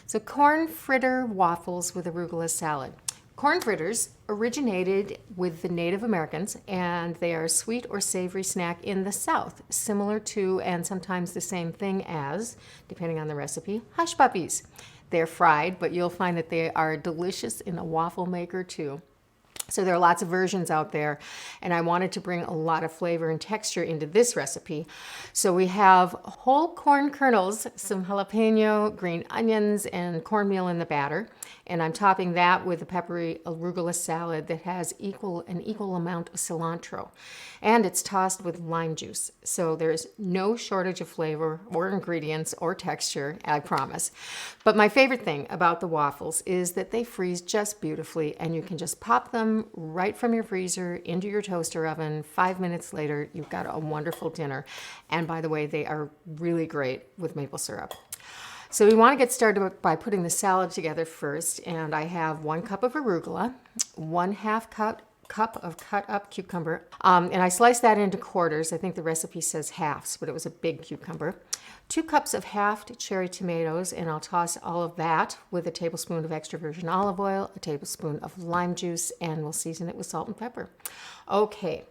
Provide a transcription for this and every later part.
So corn fritter waffles with arugula salad. Corn fritters originated with the Native Americans, and they are a sweet or savory snack in the South, similar to and sometimes the same thing as, depending on the recipe, hush puppies. They're fried, but you'll find that they are delicious in a waffle maker too. So there are lots of versions out there, and I wanted to bring a lot of flavor and texture into this recipe. So we have whole corn kernels, some jalapeno, green onions, and cornmeal in the batter. And I'm topping that with a peppery arugula salad that has an equal amount of cilantro. And it's tossed with lime juice. So there's no shortage of flavor or ingredients or texture, I promise. But my favorite thing about the waffles is that they freeze just beautifully, and you can just pop them right from your freezer into your toaster oven. 5 minutes later, you've got a wonderful dinner. And by the way, they are really great with maple syrup. So we want to get started by putting the salad together first, and I have 1 cup of arugula, 1/2 cup of cut up cucumber, and I sliced that into quarters. I think the recipe says halves, but it was a big cucumber. 2 cups of halved cherry tomatoes, and I'll toss all of that with a tablespoon of extra virgin olive oil, a tablespoon of lime juice, and we'll season it with salt and pepper. Okay.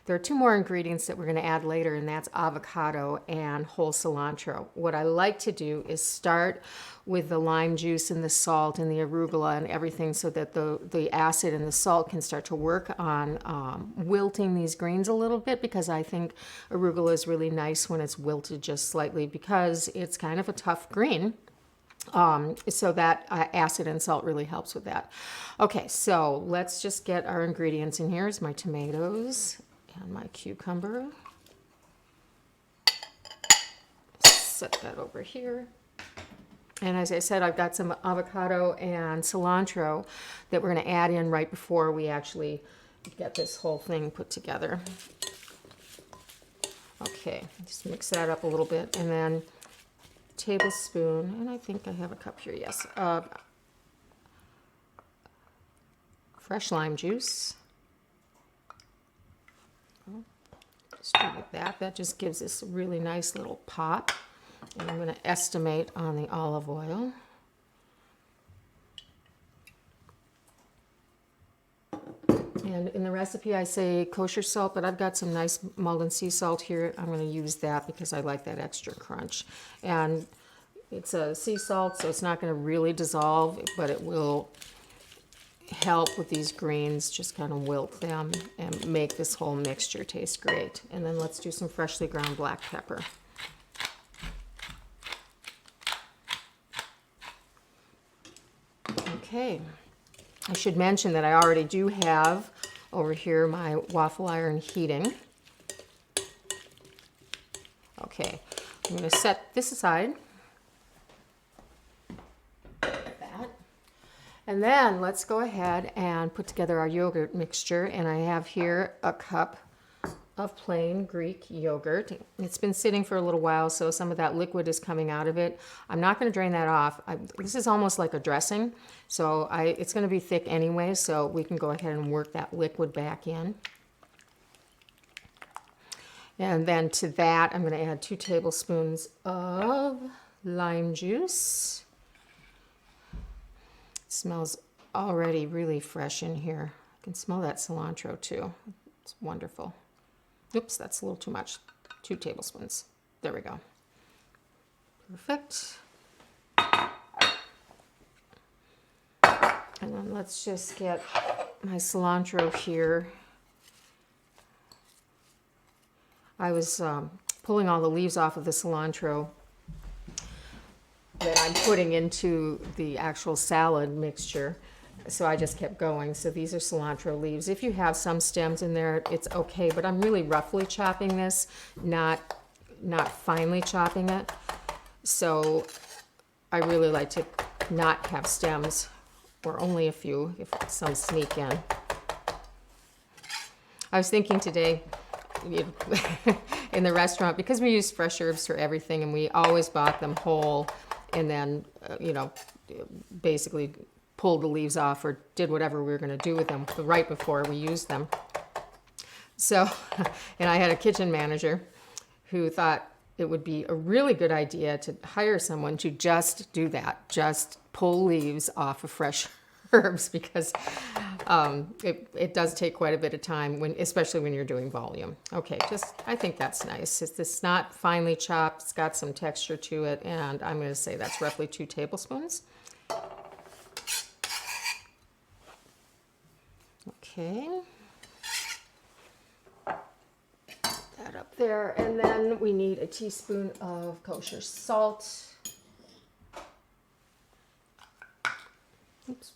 There are 2 more ingredients that we're going to add later, and that's avocado and whole cilantro. What I like to do is start with the lime juice and the salt and the arugula and everything so that the acid and the salt can start to work on wilting these greens a little bit, because I think arugula is really nice when it's wilted just slightly because it's kind of a tough green. So that acid and salt really helps with that. Okay, so let's just get our ingredients in here. Here's my tomatoes and my cucumber. Set that over here. And as I said, I've got some avocado and cilantro that we're going to add in right before we actually get this whole thing put together. Okay, just mix that up a little bit, and then tablespoon, and I think I have a cup here, yes, of fresh lime juice. Just do like that. That just gives this a really nice little pop. And I'm going to estimate on the olive oil. And in the recipe I say kosher salt, but I've got some nice Malden sea salt here. I'm going to use that because I like that extra crunch. And it's a sea salt, so it's not going to really dissolve, but it will help with these greens, just kind of wilt them and make this whole mixture taste great. And then let's do some freshly ground black pepper. Okay, I should mention that I already do have over here my waffle iron heating. Okay, I'm going to set this aside. Like that. And then let's go ahead and put together our yogurt mixture. And I have here a cup of plain Greek yogurt. It's been sitting for a little while, so some of that liquid is coming out of it. I'm not going to drain that off. This is almost like a dressing, so it's going to be thick anyway, so we can go ahead and work that liquid back in. And then to that, I'm going to add 2 tablespoons of lime juice. It smells already really fresh in here. I can smell that cilantro too. It's wonderful. Oops, that's a little too much. 2 tablespoons. There we go. Perfect. And then let's just get my cilantro here. I was pulling all the leaves off of the cilantro that I'm putting into the actual salad mixture. So I just kept going. So these are cilantro leaves. If you have some stems in there, it's okay, but I'm really roughly chopping this, not finely chopping it. So I really like to not have stems, or only a few if some sneak in. I was thinking today, in the restaurant, because we use fresh herbs for everything, and we always bought them whole, and then, basically pulled the leaves off or did whatever we were going to do with them right before we used them. So, and I had a kitchen manager who thought it would be a really good idea to hire someone to just do that, just pull leaves off of fresh herbs because it does take quite a bit of time, especially when you're doing volume. Okay, I think that's nice. It's not finely chopped. It's got some texture to it, and I'm going to say that's roughly 2 tablespoons. Okay. That up there, and then we need a teaspoon of kosher salt. Oops.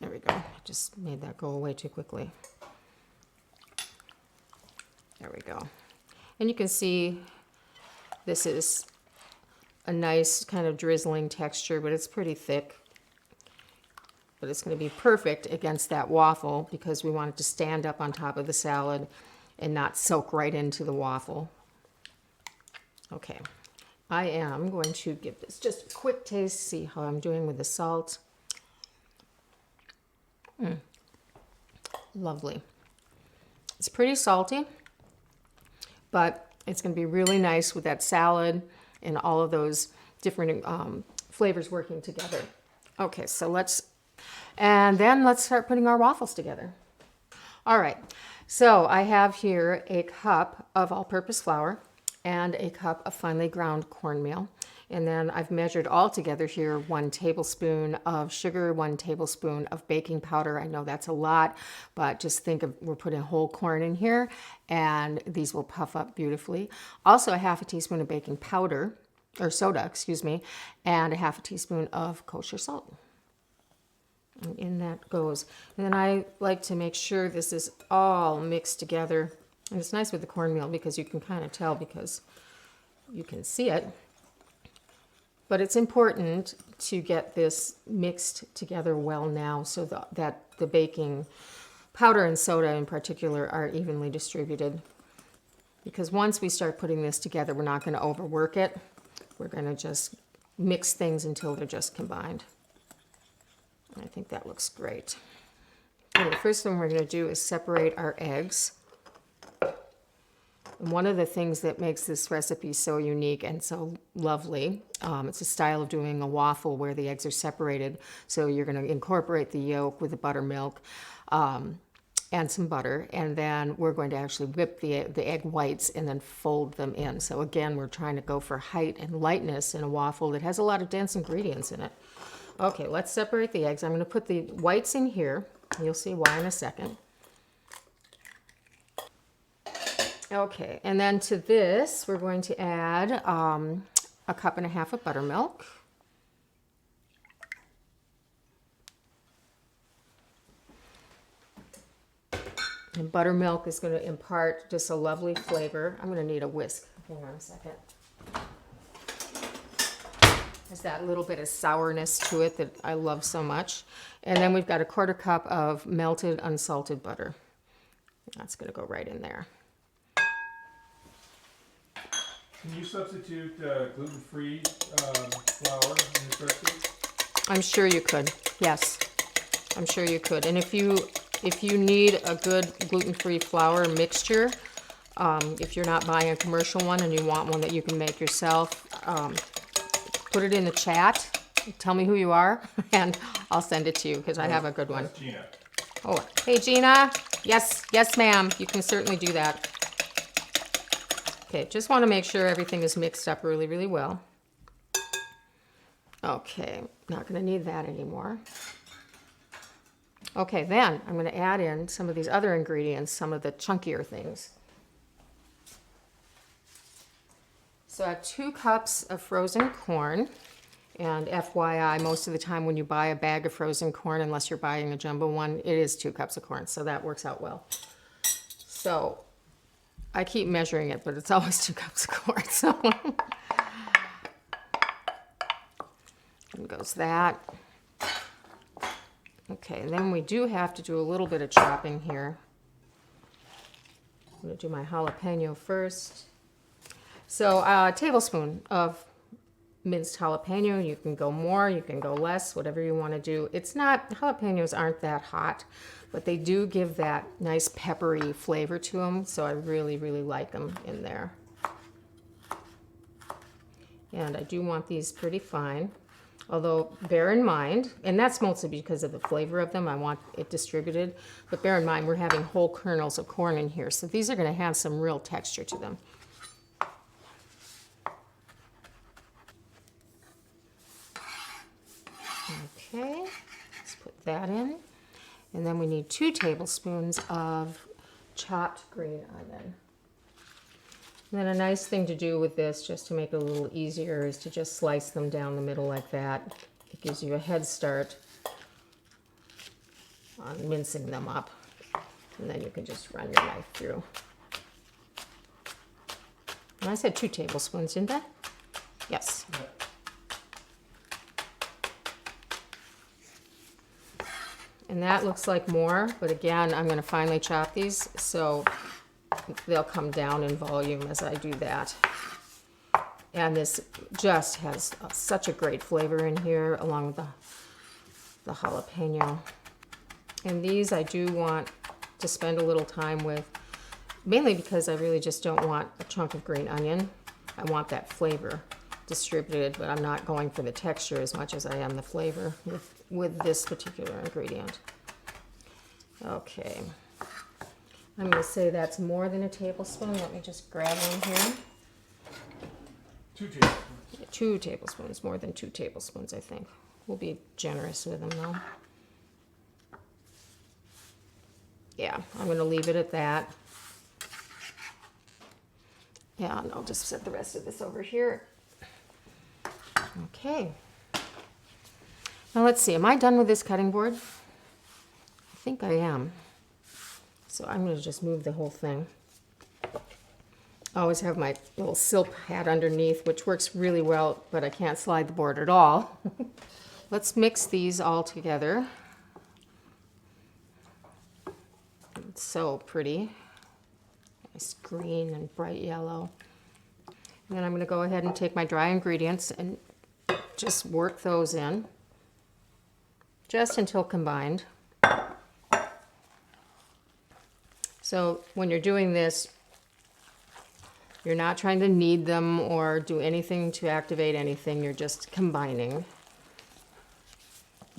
There we go. I just made that go away too quickly. There we go. And you can see this is a nice kind of drizzling texture, but it's pretty thick. But it's going to be perfect against that waffle because we want it to stand up on top of the salad and not soak right into the waffle. Okay. I am going to give this just a quick taste, see how I'm doing with the salt. Lovely. It's pretty salty, but it's going to be really nice with that salad and all of those different flavors working together. Okay, so let's start putting our waffles together. All right, so I have here a cup of all-purpose flour and a cup of finely ground cornmeal. And then I've measured all together here 1 tablespoon of sugar, 1 tablespoon of baking powder. I know that's a lot, but just think of, we're putting whole corn in here and these will puff up beautifully. Also a 1/2 teaspoon of baking powder, or soda, excuse me, and a 1/2 teaspoon of kosher salt. And in that goes. And then I like to make sure this is all mixed together. And it's nice with the cornmeal because you can kind of tell because you can see it. But it's important to get this mixed together well now so that the baking powder and soda in particular are evenly distributed. Because once we start putting this together, we're not going to overwork it. We're going to just mix things until they're just combined. I think that looks great. Okay, the first thing we're going to do is separate our eggs. And one of the things that makes this recipe so unique and so lovely, it's a style of doing a waffle where the eggs are separated. So you're going to incorporate the yolk with the buttermilk and some butter. And then we're going to actually whip the egg whites and then fold them in. So again, we're trying to go for height and lightness in a waffle that has a lot of dense ingredients in it. Okay, let's separate the eggs. I'm going to put the whites in here. You'll see why in a second. Okay, and then to this, we're going to add 1.5 cups of buttermilk. And buttermilk is going to impart just a lovely flavor. I'm going to need a whisk. Hang on a second. There's that little bit of sourness to it that I love so much. And then we've got 1/4 cup of melted unsalted butter. That's going to go right in there. Can you substitute gluten-free flour in this recipe? I'm sure you could. Yes, I'm sure you could. And if you need a good gluten-free flour mixture, if you're not buying a commercial one and you want one that you can make yourself, put it in the chat. Tell me who you are, and I'll send it to you because I have a good one. That's Gina. Oh, hey Gina. Yes, ma'am. You can certainly do that. Okay, just want to make sure everything is mixed up really, really well. Okay, not going to need that anymore. Okay, then I'm going to add in some of these other ingredients, some of the chunkier things. So I have 2 cups of frozen corn. And FYI, most of the time when you buy a bag of frozen corn, unless you're buying a jumbo one, it is 2 cups of corn. So that works out well. So I keep measuring it, but it's always 2 cups of corn. So and goes that. Okay, then we do have to do a little bit of chopping here. I'm going to do my jalapeno first. So a tablespoon of minced jalapeno. You can go more, you can go less, whatever you want to do. It's not, jalapenos aren't that hot, but they do give that nice peppery flavor to them, so I really, really like them in there. And I do want these pretty fine. Although bear in mind, and that's mostly because of the flavor of them, I want it distributed, but bear in mind we're having whole kernels of corn in here, so these are going to have some real texture to them. Okay, let's put that in. And then we need 2 tablespoons of chopped green onion. And then a nice thing to do with this, just to make it a little easier, is to just slice them down the middle like that. It gives you a head start on mincing them up. And then you can just run your knife through. And I said 2 tablespoons, didn't I? Yes. And that looks like more, but again, I'm going to finely chop these so they'll come down in volume as I do that. And this just has such a great flavor in here, along with the jalapeno. And these I do want to spend a little time with, mainly because I really just don't want a chunk of green onion. I want that flavor distributed, but I'm not going for the texture as much as I am the flavor with this particular ingredient. Okay. I'm going to say that's more than a tablespoon. Let me just grab one here. 2 tablespoons. 2 tablespoons, more than 2 tablespoons, I think. We'll be generous with them, though. Yeah, I'm going to leave it at that. Yeah, and I'll just set the rest of this over here. Okay. Now let's see, am I done with this cutting board? I think I am. So I'm going to just move the whole thing. I always have my little silk hat underneath, which works really well, but I can't slide the board at all. Let's mix these all together. It's so pretty. Nice green and bright yellow. And then I'm going to go ahead and take my dry ingredients and just work those in, just until combined. So when you're doing this, you're not trying to knead them or do anything to activate anything. You're just combining.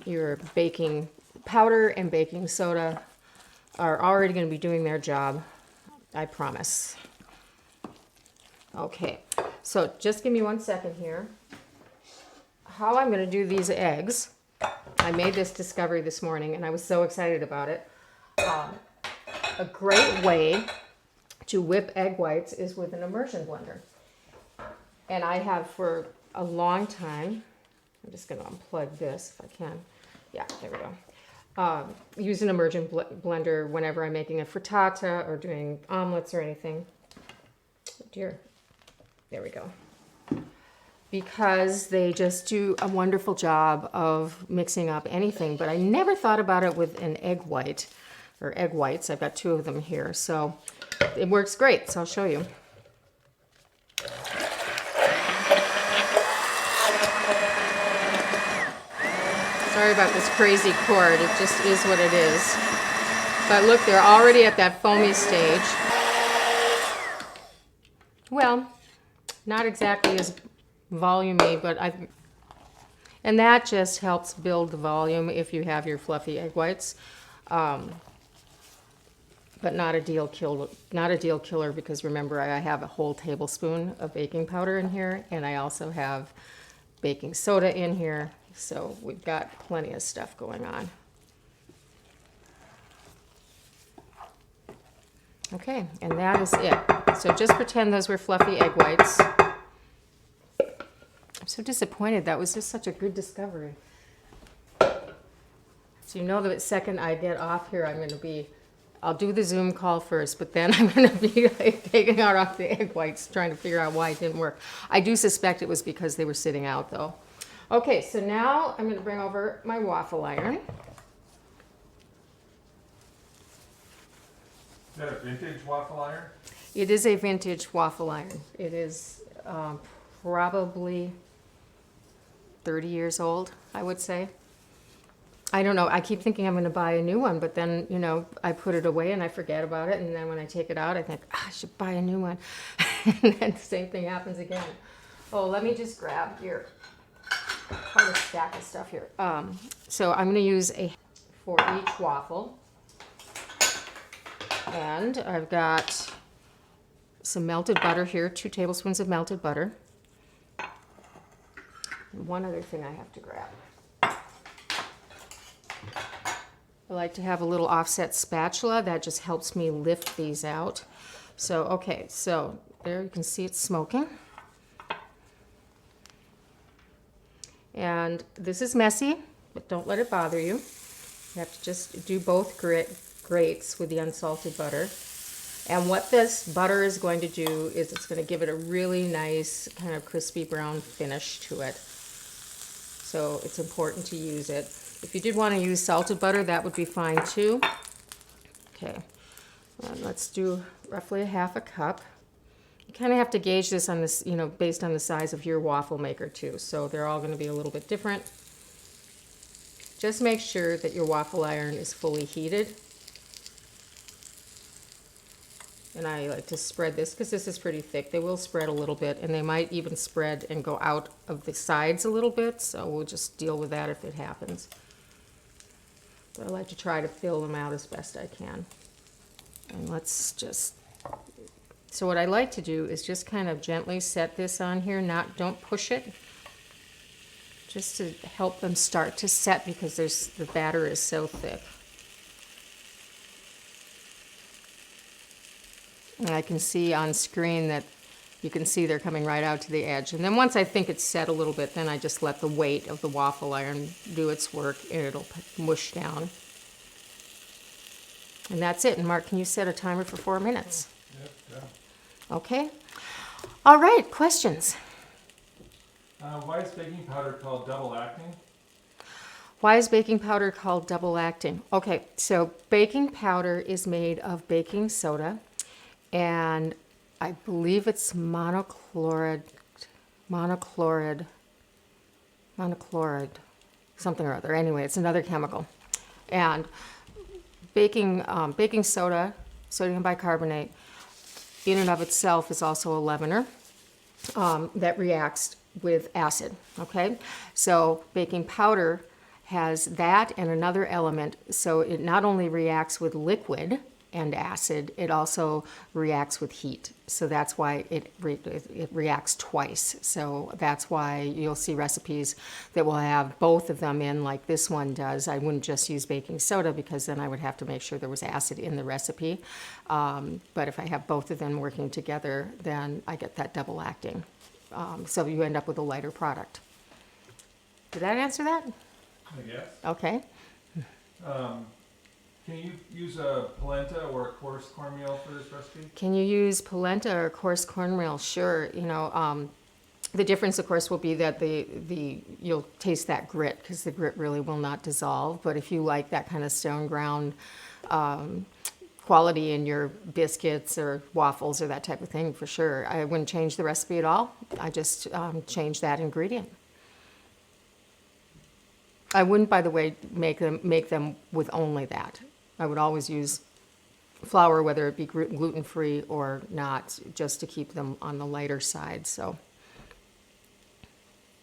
Your baking powder and baking soda are already going to be doing their job, I promise. Okay, so just give me 1 second here. How I'm going to do these eggs, I made this discovery this morning and I was so excited about it. A great way to whip egg whites is with an immersion blender. And I have for a long time, I'm just going to unplug this if I can. Yeah, there we go. Use an immersion blender whenever I'm making a frittata or doing omelets or anything. Oh dear. There we go. Because they just do a wonderful job of mixing up anything. But I never thought about it with an egg white or egg whites. I've got 2 of them here. So it works great. So I'll show you. Sorry about this crazy cord. It just is what it is. But look, they're already at that foamy stage. Well, not exactly as volumey, but and that just helps build the volume if you have your fluffy egg whites. But not a deal killer because remember I have a whole tablespoon of baking powder in here and I also have baking soda in here, so we've got plenty of stuff going on. Okay, and that is it. So just pretend those were fluffy egg whites. I'm so disappointed. That was just such a good discovery. So you know the second I get off here, I'll do the Zoom call first, but then I'm going to be like taking out off the egg whites, trying to figure out why it didn't work. I do suspect it was because they were sitting out though. Okay, so now I'm going to bring over my waffle iron. Is that a vintage waffle iron? It is a vintage waffle iron. It is probably 30 years old, I would say. I don't know. I keep thinking I'm going to buy a new one, but then, you know, I put it away and I forget about it. And then when I take it out, I think, I should buy a new one. And then the same thing happens again. Oh, let me just grab here. quite a stack of stuff here. So I'm going to use for each waffle. And I've got some melted butter here, 2 tablespoons of melted butter. And one other thing I have to grab. I like to have a little offset spatula. That just helps me lift these out. So, okay, so there you can see it's smoking. And this is messy, but don't let it bother you. You have to just do both grates with the unsalted butter. And what this butter is going to do is it's going to give it a really nice kind of crispy brown finish to it. So it's important to use it. If you did want to use salted butter, that would be fine too. Okay, and let's do roughly a half a cup. You kind of have to gauge this on this, based on the size of your waffle maker too. So they're all going to be a little bit different. Just make sure that your waffle iron is fully heated. And I like to spread this because this is pretty thick. They will spread a little bit, and they might even spread and go out of the sides a little bit. So we'll just deal with that if it happens. But I like to try to fill them out as best I can. And let's just... So what I like to do is just kind of gently set this on here. Don't push it. Just to help them start to set because the batter is so thick. And I can see on screen that you can see they're coming right out to the edge. And then once I think it's set a little bit, then I just let the weight of the waffle iron do its work and it'll mush down. And that's it. And Mark, can you set a timer for 4 minutes? Yep, yeah. Okay. All right, questions? Why is baking powder called double acting? Why is baking powder called double acting? Okay, so baking powder is made of baking soda, and I believe it's monochloride, something or other. Anyway, it's another chemical. And baking soda, sodium bicarbonate, in and of itself is also a leavener that reacts with acid, okay? So baking powder has that and another element, so it not only reacts with liquid and acid, it also reacts with heat. So that's why it reacts twice. So that's why you'll see recipes that will have both of them in, like this one does. I wouldn't just use baking soda because then I would have to make sure there was acid in the recipe. But if I have both of them working together, then I get that double acting. So you end up with a lighter product. Did that answer that? I guess. Okay. Can you use a polenta or a coarse cornmeal for this recipe? Can you use polenta or coarse cornmeal? Sure. The difference, of course, will be that you'll taste that grit because the grit really will not dissolve. But if you like that kind of stone ground quality in your biscuits or waffles or that type of thing, for sure, I wouldn't change the recipe at all. I just change that ingredient. I wouldn't, by the way, make them with only that. I would always use flour, whether it be gluten-free or not, just to keep them on the lighter side. So,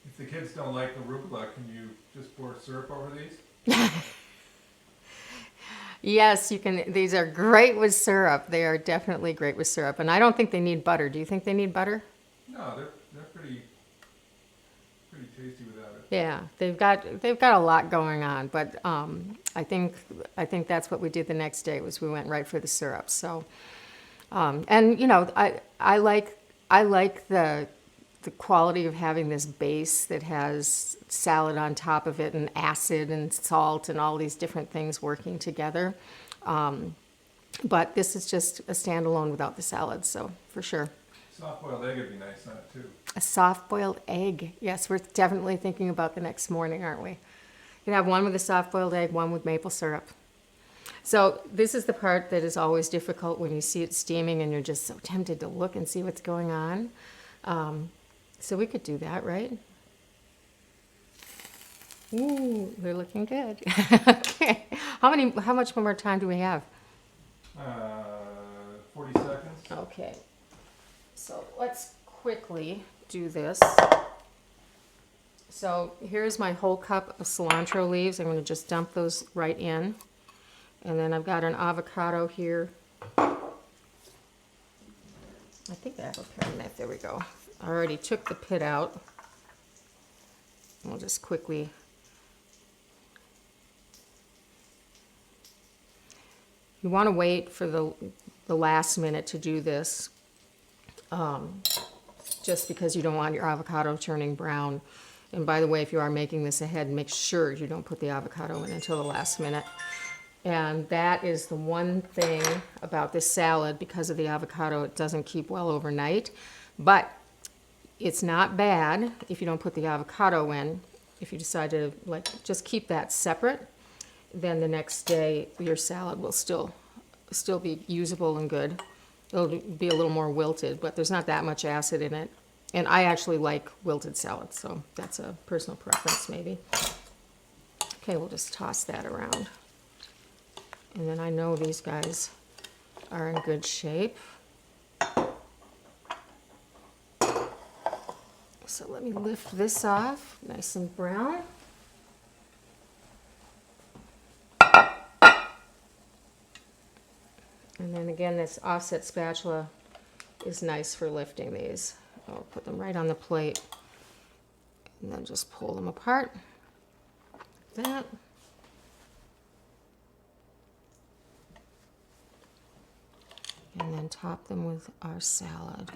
if the kids don't like arugula, can you just pour syrup over these? yes, you can. These are great with syrup. They are definitely great with syrup. And I don't think they need butter. Do you think they need butter? No, they're pretty tasty without it. Yeah, they've got a lot going on, but I think that's what we did the next day was we went right for the syrup. So, and I like the quality of having this base that has salad on top of it and acid and salt and all these different things working together. But this is just a standalone without the salad, so for sure. Soft-boiled egg would be nice on it too. A soft-boiled egg. Yes, we're definitely thinking about the next morning, aren't we? You can have one with a soft-boiled egg, one with maple syrup. So this is the part that is always difficult when you see it steaming and you're just so tempted to look and see what's going on. So we could do that, right? Ooh, they're looking good. Okay. How much more time do we have? 40 seconds. Okay. So let's quickly do this. So here's my whole cup of cilantro leaves. I'm going to just dump those right in. And then I've got an avocado here. I think I have a paring knife. There we go. I already took the pit out. I'll just quickly. You want to wait for the last minute to do this, just because you don't want your avocado turning brown. And by the way, if you are making this ahead, make sure you don't put the avocado in until the last minute. And that is the one thing about this salad, because of the avocado, it doesn't keep well overnight. But it's not bad if you don't put the avocado in. If you decide to just keep that separate, then the next day your salad will still be usable and good. It'll be a little more wilted, but there's not that much acid in it. And I actually like wilted salad, so that's a personal preference maybe. Okay, we'll just toss that around. And then I know these guys are in good shape. So let me lift this off, nice and brown. And then again, this offset spatula is nice for lifting these. I'll put them right on the plate and then just pull them apart like that. And then top them with our salad.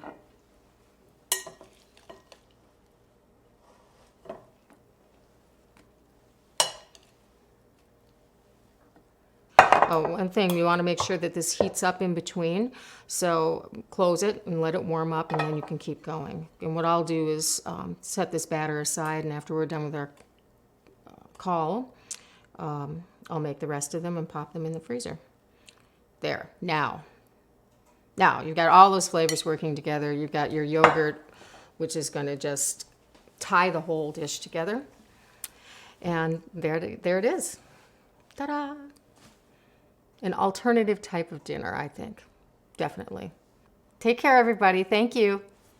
Oh, one thing, you want to make sure that this heats up in between. So close it and let it warm up, and then you can keep going. And what I'll do is set this batter aside, and after we're done with our call, I'll make the rest of them and pop them in the freezer. There, now you've got all those flavors working together. You've got your yogurt, which is going to just tie the whole dish together. And there it is. Ta-da! An alternative type of dinner, I think. Definitely. Take care, everybody. Thank you.